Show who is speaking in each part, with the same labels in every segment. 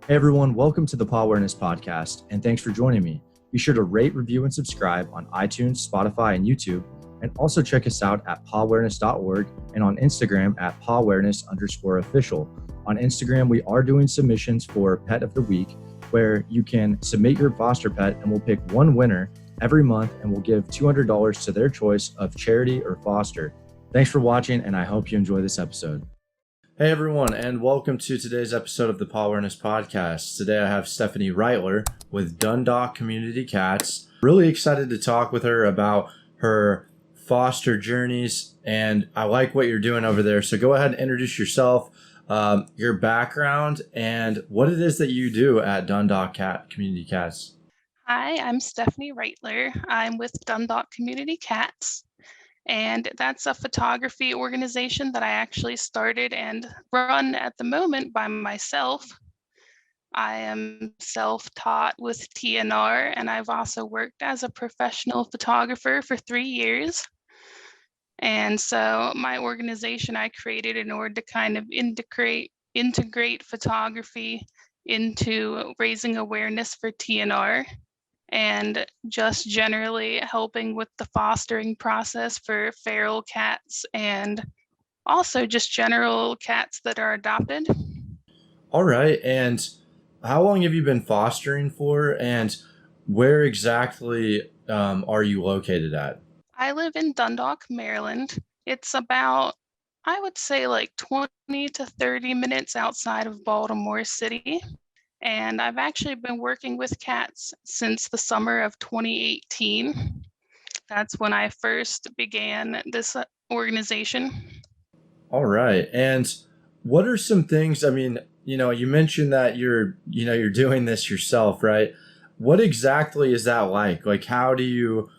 Speaker 1: Hey everyone, welcome to the Pawareness podcast, and thanks for joining me. Be sure to rate, review, and subscribe on iTunes, Spotify, and YouTube, and also check us out at pawareness.org and on Instagram at pawareness_official. On Instagram, we are doing submissions for Pet of the Week, where you can submit your foster pet, and we'll pick one winner every month, and we'll give $200 to their choice of charity or foster. Thanks for watching, and I hope you enjoy this episode. Hey everyone, and welcome to today's episode of the Pawareness podcast. Today I have Stephanie Reitler with Dundalk Community Cats. Really excited to talk with her about her foster journeys, and I like what you're doing over there. So go ahead and introduce yourself, your background, and what it is that you do at Dundalk Community Cats.
Speaker 2: Hi, I'm Stephanie Reitler. I'm with Dundalk Community Cats, and that's a photography organization that I actually started and run at the moment by myself. I am self-taught with TNR, and I've also worked as a professional photographer for 3 years. And so my organization I created in order to kind of integrate photography into raising awareness for TNR and just generally helping with the fostering process for feral cats and also just general cats that are adopted.
Speaker 1: All right, and how long have you been fostering for, and where exactly are you located at?
Speaker 2: I live in Dundalk, Maryland. It's about, I would say, like 20 to 30 minutes outside of Baltimore City. And I've actually been working with cats since the summer of 2018. That's when I first began this organization.
Speaker 1: All right. And what are some things, I mean, you mentioned that you're doing this yourself, right? What exactly is that like? Like, how do you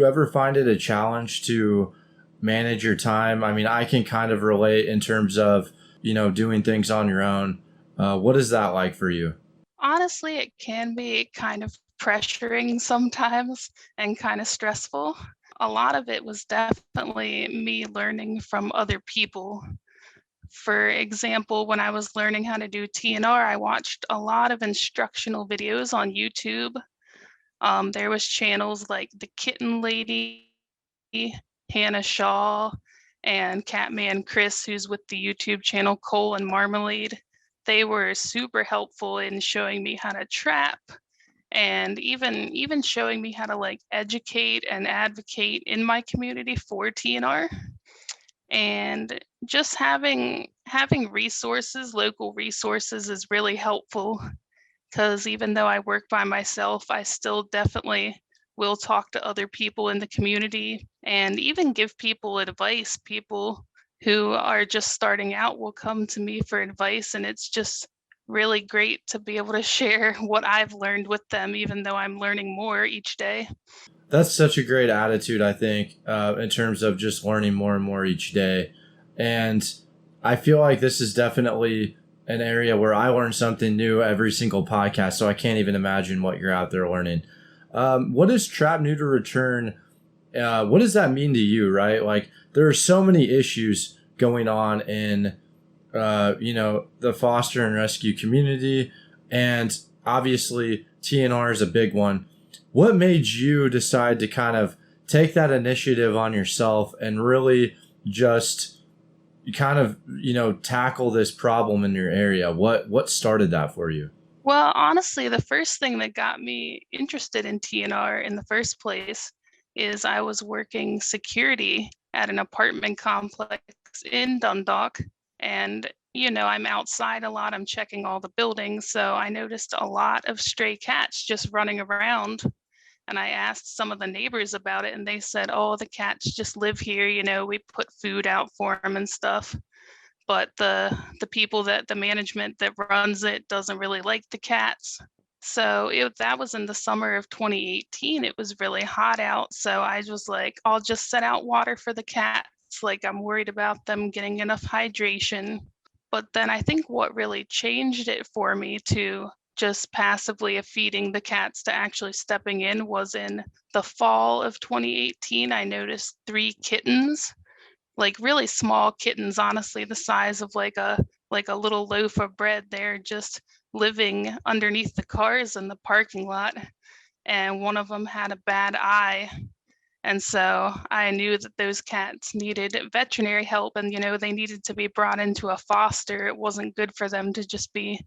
Speaker 1: ever find it a challenge to manage your time? I mean, I can kind of relate in terms of, doing things on your own. What is that like for you?
Speaker 2: Honestly, it can be kind of pressuring sometimes and kind of stressful. A lot of it was definitely me learning from other people. For example, when I was learning how to do TNR, I watched a lot of instructional videos on YouTube. There was channels like the Kitten Lady, Hannah Shaw, and Catman Chris, who's with the YouTube channel Coal and Marmalade. They were super helpful in showing me how to trap and even showing me how to like educate and advocate in my community for TNR. And just having resources, local resources is really helpful because even though I work by myself, I still definitely will talk to other people in the community and even give people advice. People who are just starting out will come to me for advice, and it's just really great to be able to share what I've learned with them, even though I'm learning more each day.
Speaker 1: That's such a great attitude, I think, in terms of just learning more and more each day. And I feel like this is definitely an area where I learn something new every single podcast. So I can't even imagine what you're out there learning. What is trap, neuter, return? What does that mean to you, right? Like, there are so many issues going on in, the foster and rescue community. And obviously, TNR is a big one. What made you decide to kind of take that initiative on yourself and really just kind of, tackle this problem in your area? What started that for you?
Speaker 2: Well, honestly, the first thing that got me interested in TNR in the first place is I was working security at an apartment complex in Dundalk. And, I'm outside a lot, I'm checking all the buildings. So I noticed a lot of stray cats just running around. And I asked some of the neighbors about it, and they said, oh, the cats just live here. We put food out for them and stuff. But the people the management that runs it doesn't really like the cats. So that was in the summer of 2018. It was really hot out. So I was like, I'll just set out water for the cats. Like, I'm worried about them getting enough hydration. But then I think what really changed it for me to just passively feeding the cats to actually stepping in was in the fall of 2018. I noticed 3 kittens, like really small kittens, honestly, the size of like a little loaf of bread. They're just living underneath the cars in the parking lot, and one of them had a bad eye. And so I knew that those cats needed veterinary help, and, they needed to be brought into a foster. It wasn't good for them to just be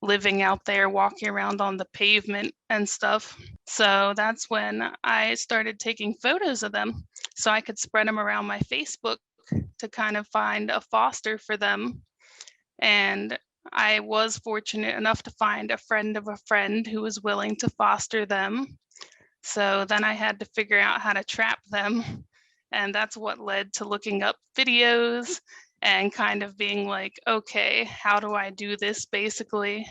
Speaker 2: living out there, walking around on the pavement and stuff. So that's when I started taking photos of them so I could spread them around my Facebook to kind of find a foster for them. And I was fortunate enough to find a friend of a friend who was willing to foster them. So then I had to figure out how to trap them. And that's what led to looking up videos and kind of being like, okay, how do I do this basically?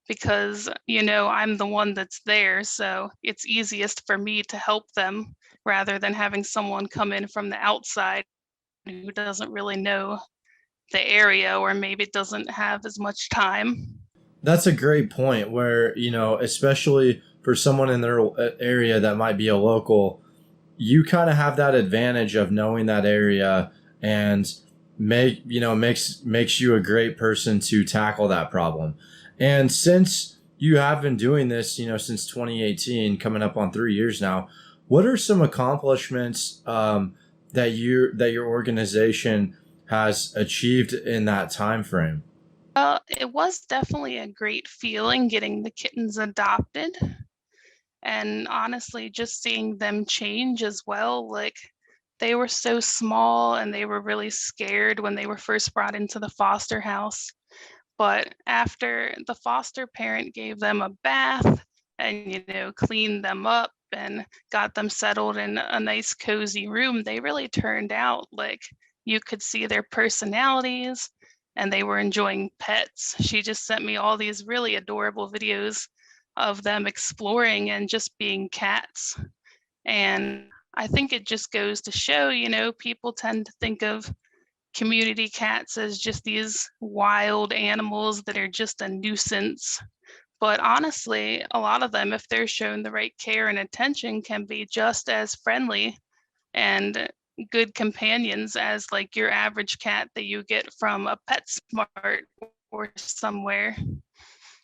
Speaker 2: Because, I'm the one that's there. So it's easiest for me to help them rather than having someone come in from the outside who doesn't really know the area or maybe doesn't have as much time.
Speaker 1: That's a great point where, especially for someone in their area that might be a local, you kind of have that advantage of knowing that area and makes you a great person to tackle that problem. And since you have been doing this, since 2018, coming up on 3 years now, what are some accomplishments that your organization has achieved in that time frame?
Speaker 2: Well, it was definitely a great feeling getting the kittens adopted. And honestly, just seeing them change as well. Like, they were so small and they were really scared when they were first brought into the foster house. But after the foster parent gave them a bath and, cleaned them up and got them settled in a nice, cozy room, they really turned out like you could see their personalities and they were enjoying pets. She just sent me all these really adorable videos of them exploring and just being cats. And I think it just goes to show, people tend to think of community cats as just these wild animals that are just a nuisance. But honestly, a lot of them, if they're shown the right care and attention, can be just as friendly and good companions as like your average cat that you get from a PetSmart or somewhere.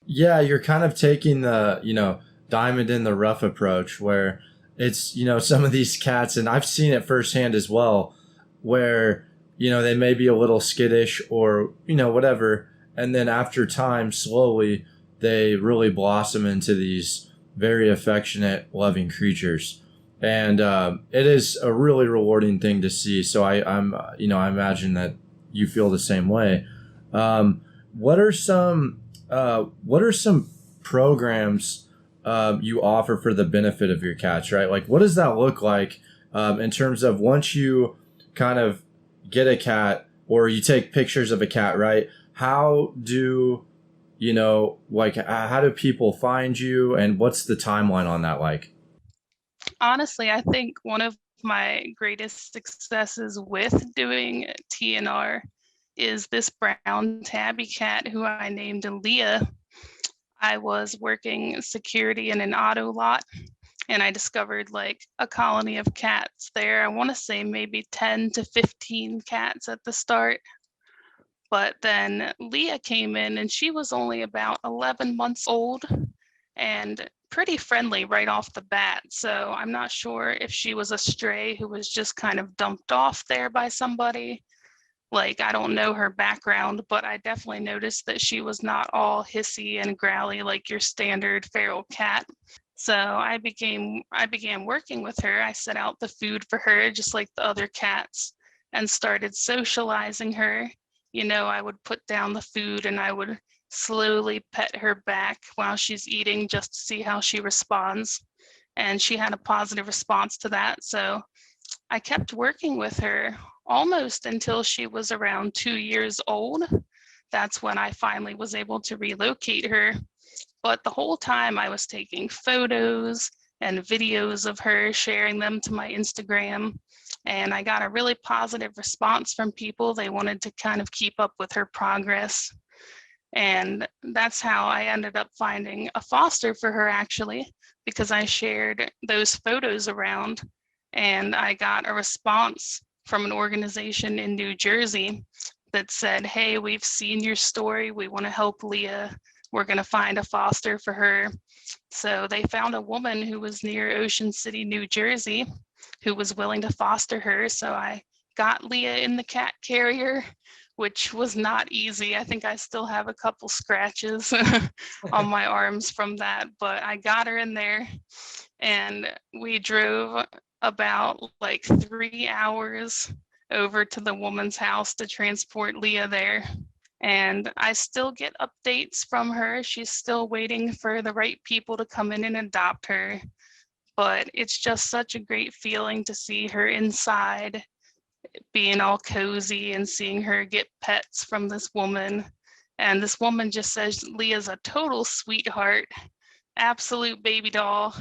Speaker 1: Yeah, you're kind of taking the, diamond in the rough approach where it's, some of these cats, and I've seen it firsthand as well, where, they may be a little skittish or, whatever. And then after time, slowly, they really blossom into these very affectionate, loving creatures. And it is a really rewarding thing to see. So I imagine that you feel the same way. Um, what are some programs you offer for the benefit of your cats, right? Like, what does that look like in terms of once you kind of get a cat or you take pictures of a cat, right? How do how do people find you, and what's the timeline on that like?
Speaker 2: Honestly, I think one of my greatest successes with doing TNR is this brown tabby cat who I named Leah. I was working security in an auto lot and I discovered like a colony of cats there. I want to say maybe 10 to 15 cats at the start. But then Leah came in and she was only about 11 months old and pretty friendly right off the bat. So I'm not sure if she was a stray who was just kind of dumped off there by somebody. Like, I don't know her background, but I definitely noticed that she was not all hissy and growly like your standard feral cat. So I began working with her. I set out the food for her just like the other cats and started socializing her. I would put down the food and I would slowly pet her back while she's eating just to see how she responds. And she had a positive response to that. So I kept working with her almost until she was around 2 years old. That's when I finally was able to relocate her. But the whole time I was taking photos and videos of her, sharing them to my Instagram. And I got a really positive response from people. They wanted to kind of keep up with her progress. And that's how I ended up finding a foster for her, actually, because I shared those photos around and I got a response from an organization in New Jersey that said, "Hey, we've seen your story. We want to help Leah were going to find a foster for her. So they found a woman who was near Ocean City, New Jersey, who was willing to foster her. So I got Leah in the cat carrier, which was not easy. I think I still have a couple scratches on my arms from that, but I got her in there, and we drove about like 3 hours over to the woman's house to transport Leah there. And I still get updates from her. She's still waiting for the right people to come in and adopt her. But it's just such a great feeling to see her inside, being all cozy, and seeing her get pets from this woman. And this woman just says Leah's a total sweetheart, absolute baby doll.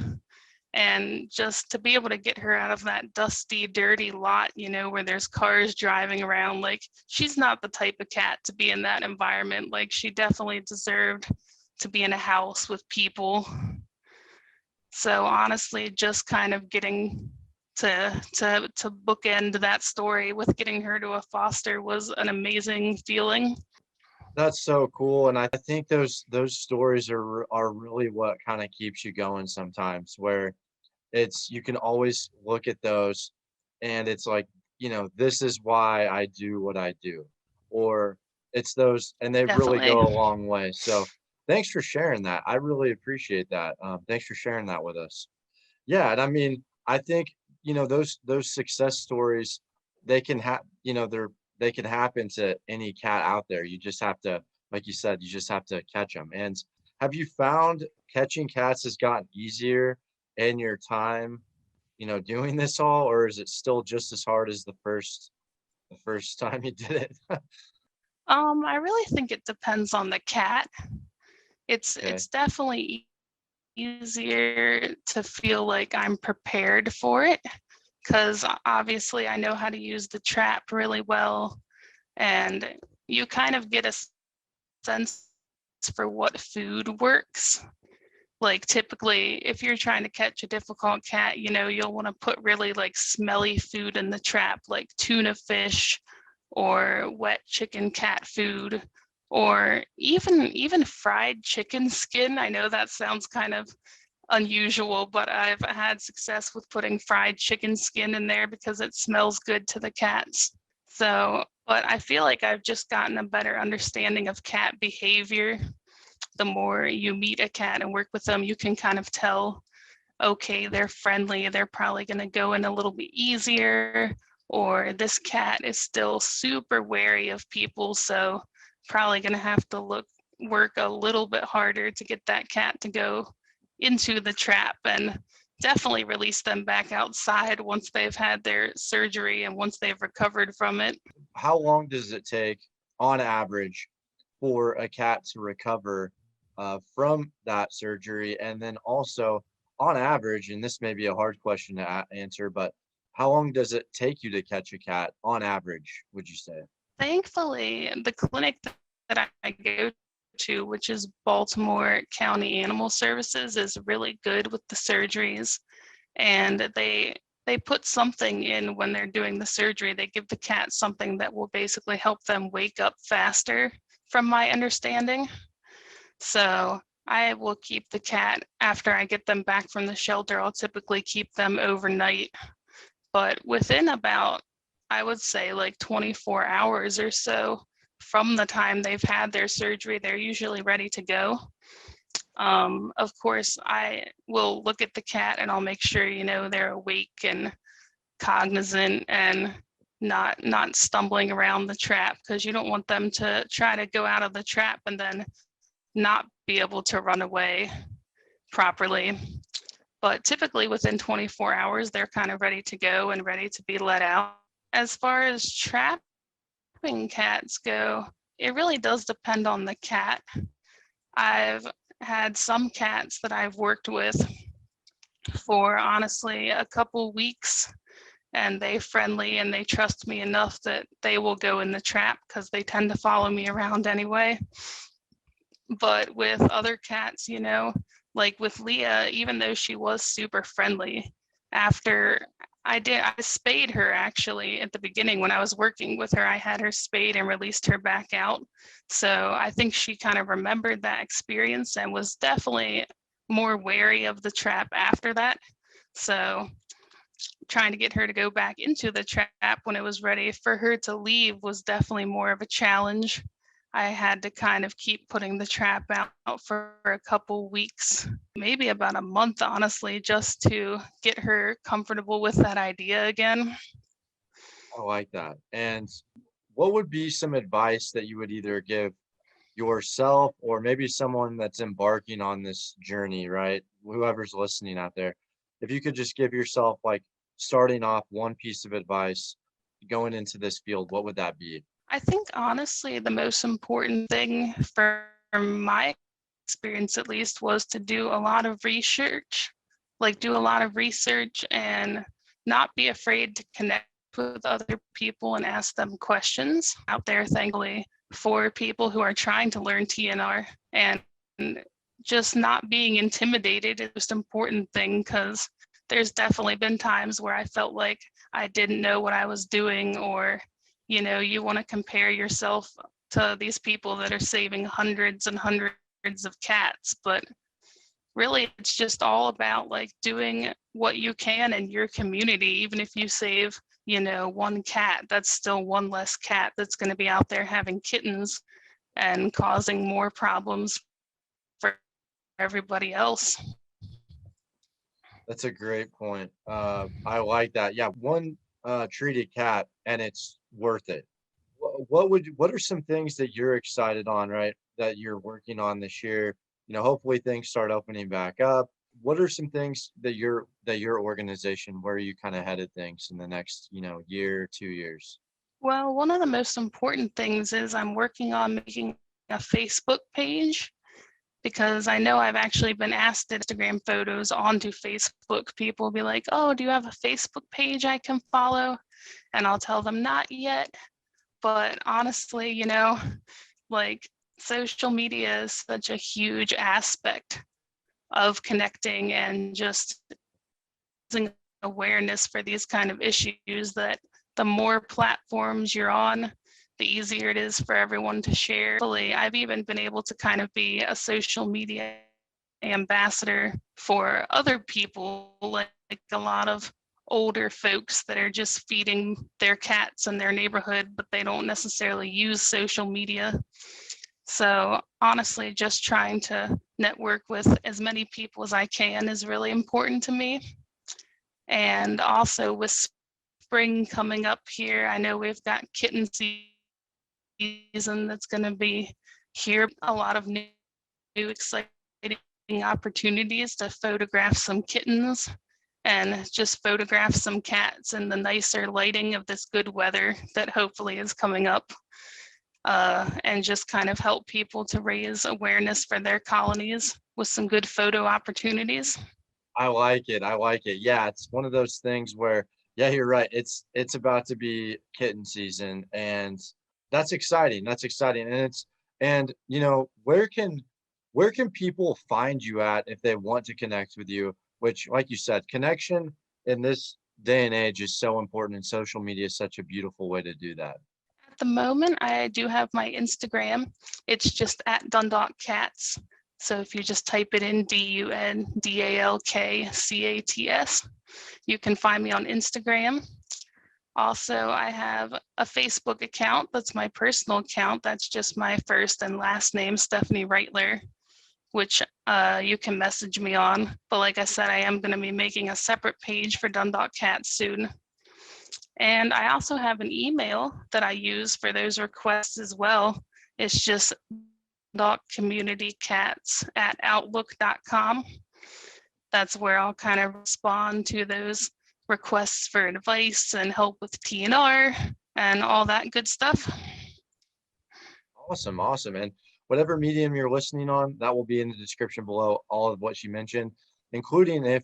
Speaker 2: And just to be able to get her out of that dusty, dirty lot, where there's cars driving around, like, she's not the type of cat to be in that environment. Like, she definitely deserved to be in a house with people. So honestly, just kind of getting to bookend that story with getting her to a foster was an amazing feeling.
Speaker 3: That's so cool, and I think those stories are really what kind of keeps you going sometimes, where you can always look at those and it's like, this is why I do what I do, or it's those, and they really
Speaker 2: Definitely.
Speaker 3: go a long way. So thanks for sharing that. I really appreciate that. Thanks for sharing that with us. Yeah, and I mean, I think, those success stories, they can they can happen to any cat out there. You just have to, like you said, you just have to catch them. And have you found catching cats has gotten easier in your time, doing this all, or is it still just as hard as the first time you did it?
Speaker 2: I really think it depends on the cat. It's
Speaker 3: Okay.
Speaker 2: it's definitely easier to feel like I'm prepared for it, because obviously I know how to use the trap really well, and you kind of get a sense for what food works. Like, typically, if you're trying to catch a difficult cat, you'll want to put really like smelly food in the trap, like tuna fish or wet chicken cat food, or even fried chicken skin. I know that sounds kind of unusual, but I've had success with putting fried chicken skin in there because it smells good to the cats. So, but I feel like I've just gotten a better understanding of cat behavior. The more you meet a cat and work with them, you can kind of tell, okay, they're friendly, they're probably going to go in a little bit easier, or this cat is still super wary of people, so probably going to have to work a little bit harder to get that cat to go into the trap, and definitely release them back outside once they've had their surgery and once they've recovered from it.
Speaker 3: How long does it take on average for a cat to recover from that surgery? And then also, on average, and this may be a hard question to answer, but how long does it take you to catch a cat on average, would you say?
Speaker 2: Thankfully, the clinic that I go to, which is Baltimore County Animal Services, is really good with the surgeries, and they put something in when they're doing the surgery. They give the cat something that will basically help them wake up faster, from my understanding. So I will keep the cat after I get them back from the shelter. I'll typically keep them overnight, but within about, I would say, like 24 hours or so from the time they've had their surgery, they're usually ready to go. Of course, I will look at the cat and I'll make sure, they're awake and cognizant and not stumbling around the trap, because you don't want them to try to go out of the trap and then not be able to run away properly. But typically within 24 hours, they're kind of ready to go and ready to be let out. As far as trapping cats go, it really does depend on the cat. I've had some cats that I've worked with for honestly a couple weeks, and they're friendly and they trust me enough that they will go in the trap because they tend to follow me around anyway. But with other cats, like with Leah, even though she was super friendly, after I did. I spayed her actually at the beginning when I was working with her. I had her spayed and released her back out. So I think she kind of remembered that experience and was definitely more wary of the trap after that. So trying to get her to go back into the trap when it was ready for her to leave was definitely more of a challenge. I had to kind of keep putting the trap out for a couple weeks, maybe about a month, honestly, just to get her comfortable with that idea again.
Speaker 3: I like that. And what would be some advice that you would either give yourself or maybe someone that's embarking on this journey, right? Whoever's listening out there, if you could just give yourself, like, starting off, one piece of advice going into this field, what would that be?
Speaker 2: I think honestly, the most important thing from my experience, at least, was to do a lot of research, like do a lot of research and not be afraid to connect with other people and ask them questions out there, thankfully, for people who are trying to learn TNR, and just not being intimidated is the most important thing, because there's definitely been times where I felt like I didn't know what I was doing, or you want to compare yourself to these people that are saving hundreds and hundreds of cats, but really it's just all about like doing what you can in your community. Even if you save one cat, that's still one less cat that's going to be out there having kittens and causing more problems for everybody else.
Speaker 3: That's a great point. I like that. Yeah, one treated cat and it's worth it. What are some things that you're excited on, right? That you're working on this year? Hopefully things start opening back up. What are some things that your organization, where you kind of headed things in the next, year, 2 years?
Speaker 2: Well, one of the most important things is I'm working on making a Facebook page, because I know I've actually been asked to Instagram photos onto Facebook. People will be like, "Oh, do you have a Facebook page I can follow?" And I'll tell them not yet. But honestly, like, social media is such a huge aspect of connecting and just raising awareness for these kind of issues, that the more platforms you're on, the easier it is for everyone to share. I've even been able to kind of be a social media ambassador for other people, like a lot of older folks that are just feeding their cats in their neighborhood, but they don't necessarily use social media. So honestly, just trying to network with as many people as I can is really important to me. And also with spring coming up here, I know we've got kitten season that's going to be here. A lot of new exciting opportunities to photograph some kittens and just photograph some cats in the nicer lighting of this good weather that hopefully is coming up, and just kind of help people to raise awareness for their colonies with some good photo opportunities.
Speaker 3: I like it. I like it. Yeah, it's one of those things where, yeah, you're right. It's about to be kitten season, and that's exciting. That's exciting. And where can people find you at if they want to connect with you? Which, like you said, connection in this day and age is so important, and social media is such a beautiful way to do that.
Speaker 2: At the moment, I do have my Instagram. It's just at Dundalk Cats. So if you just type it in, DUNDALKCATS, you can find me on Instagram. Also, I have a Facebook account. That's my personal account. That's just my first and last name, Stephanie Reitler, which you can message me on. But like I said, I am going to be making a separate page for Dundalk Cats soon. And I also have an email that I use for those requests as well. It's just Dundalk Community Cats at outlook.com. That's where I'll kind of respond to those requests for advice and help with TNR and all that good stuff.
Speaker 3: Awesome, awesome. And whatever medium you're listening on, that will be in the description below, all of what she mentioned, including if,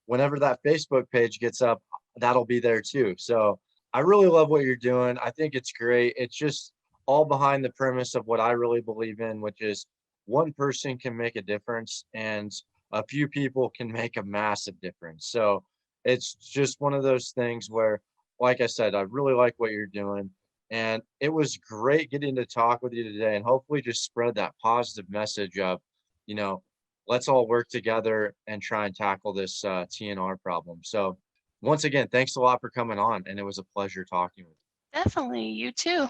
Speaker 3: whenever that Facebook page gets up, that'll be there too. So I really love what you're doing. I think it's great. It's just all behind the premise of what I really believe in, which is one person can make a difference and a few people can make a massive difference. So it's just one of those things where, like I said, I really like what you're doing. And it was great getting to talk with you today and hopefully just spread that positive message of, you know, let's all work together and try and tackle this TNR problem. So once again, thanks a lot for coming on. And it was a pleasure talking with you.
Speaker 2: Definitely. You too.